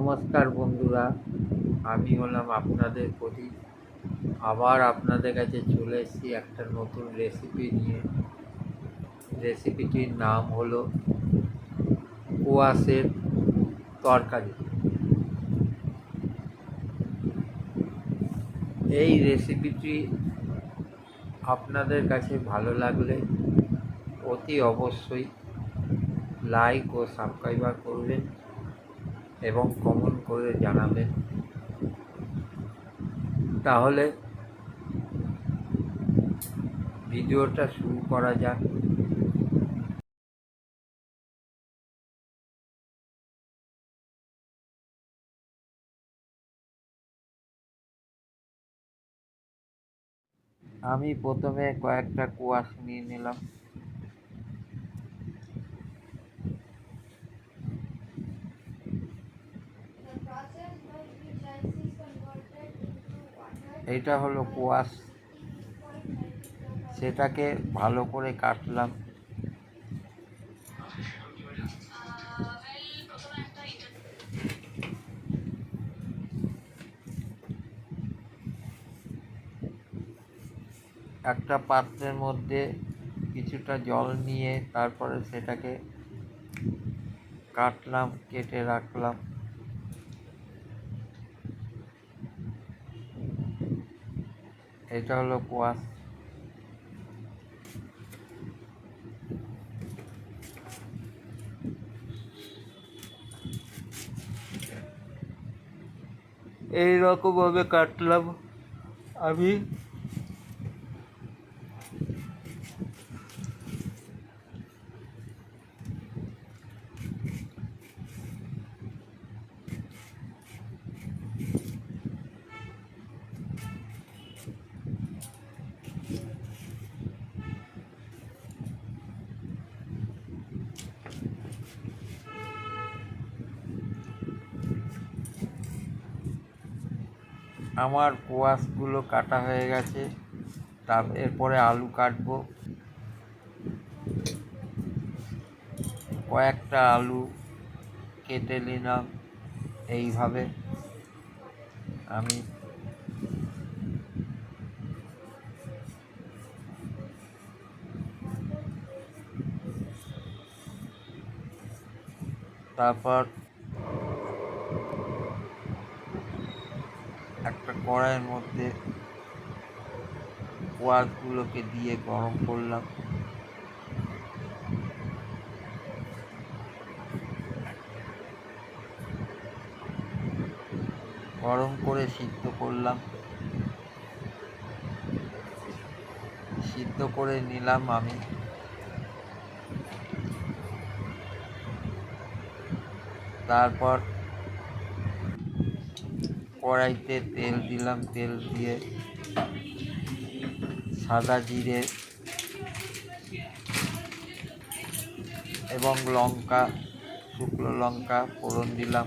নমস্কার বন্ধুরা, আমি হলাম আপনাদের প্রদীপ। আবার আপনাদের কাছে চলে এসেছি একটা নতুন রেসিপি নিয়ে। রেসিপিটির নাম হলো কোয়াশের তরকারি। এই রেসিপিটি আপনাদের কাছে ভালো লাগলে অতি অবশ্যই লাইক ও সাবস্ক্রাইব করবেন এবং কমেন্ট করে জানাবেন। তাহলে ভিডিওটা শুরু করা যাক। আমি প্রথমে কয়েকটা কোয়াশ নিয়ে নিলাম। এটা হলো কোয়াশ, সেটাকে ভালো করে কাটলাম। একটা পাত্রের মধ্যে কিছুটা জল নিয়ে তারপরে সেটাকে কাটলাম, কেটে রাখলাম। এটা হলো কোয়াশ। এইরকমভাবে কাটলাম আমি। আমার কোয়াশগুলো কাটা হয়ে গেছে। এরপরে আলু কাটবো। কয়েকটা আলু কেটে নিলাম এইভাবে। আমি তারপর একটা কড়াইয়ের মধ্যে কোয়াশগুলোকে দিয়ে গরম করলাম। গরম করে সিদ্ধ করলাম, সিদ্ধ করে নিলাম আমি। তারপর কড়াইতে তেল দিলাম, তেল দিয়ে সাদা জিরে এবং লঙ্কা, শুকনো লঙ্কা ফোড়ন দিলাম।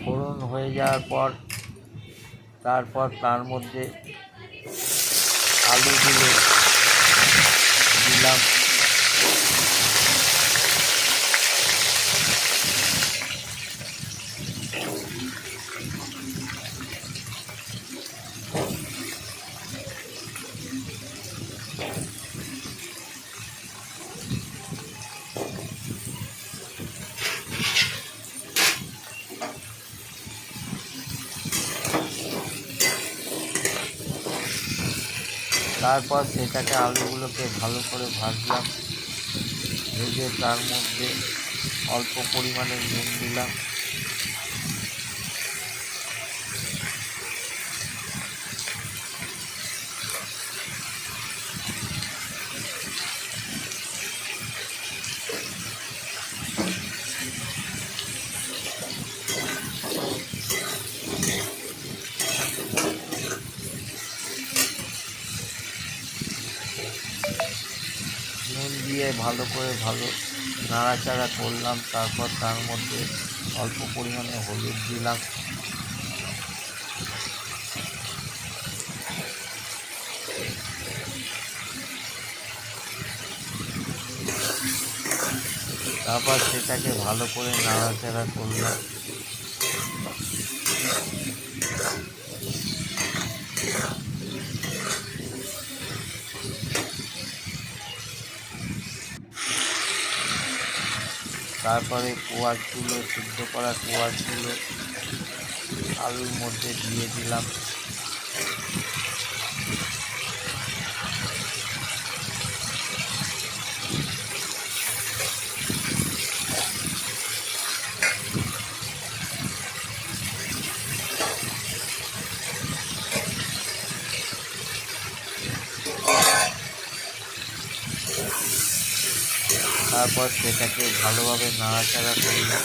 ফোড়ন হয়ে যাওয়ার পর তারপর তার মধ্যে আলুগুলো দিলাম। তারপর সেটাকে আলুগুলোকে ভালো করে ভাজলাম। ভেজে তার মধ্যে অল্প পরিমাণে নুন দিলাম। নুন দিয়ে ভালো নাড়াচাড়া করলাম। তারপর তার মধ্যে অল্প পরিমাণে হলুদ দিলাম, তারপর সেটাকে ভালো করে নাড়াচাড়া করলাম। তারপরে সিদ্ধ করা কোয়াশগুলো আলুর মধ্যে দিয়ে দিলাম। তারপর সেটাকে ভালোভাবে নাড়াচাড়া করলাম।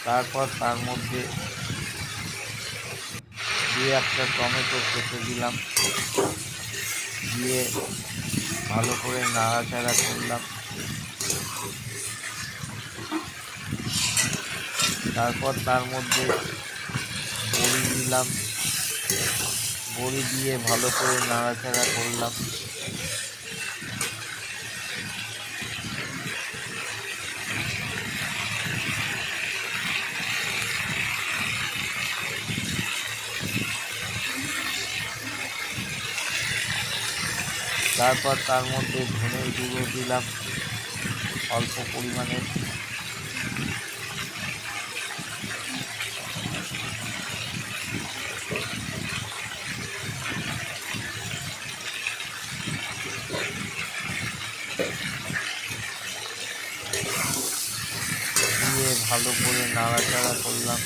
তারপর তার মধ্যে একটা টমেটো কেটে দিলাম, দিয়ে ভালো করে নাড়াচাড়া করলাম। তারপর তার মধ্যে বড়ি দিলাম, বড়ি দিয়ে ভালো করে নাড়াচাড়া করলাম। তারপর তার মধ্যে ধনের গুঁড়ো দিলাম অল্প পরিমাণে, দিয়ে ভালো করে নাড়াচাড়া করলাম।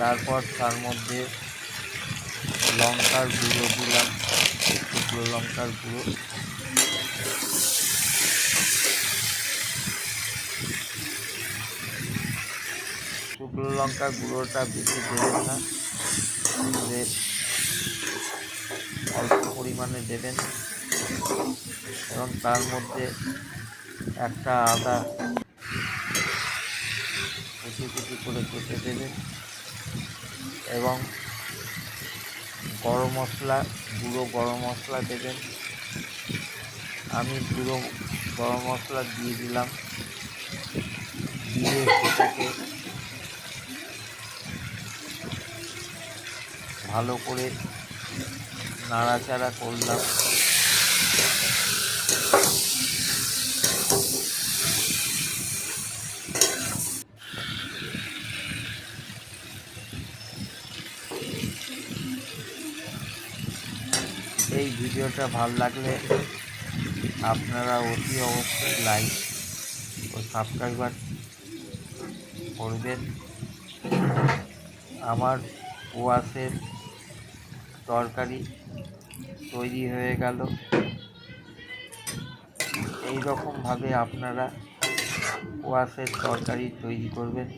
তারপর তার মধ্যে লঙ্কার গুঁড়ো দিলাম, শুকনো লঙ্কার গুঁড়ো, শুকনো লঙ্কার গুঁড়োটা বেশি দেবেন না, অল্প পরিমাণে দেবেন। এবং তার মধ্যে একটা আদা কুচি কুচি করে কেটে দেবেন, এবং গুঁড়ো গরম মশলা দেবেন। আমি গুঁড়ো গরম মশলা দিয়ে দিলাম, দিয়ে সেটাকে ভালো করে নাড়াচাড়া করলাম। এই ভিডিওটা ভালো লাগলে আপনারা অতি অবশ্যই লাইক ও সাবস্ক্রাইবার করবেন। আমার কোয়াশের তরকারি তৈরি হয়ে গেল। এই রকমভাবে আপনারা কোয়াশের তরকারি তৈরি করবেন।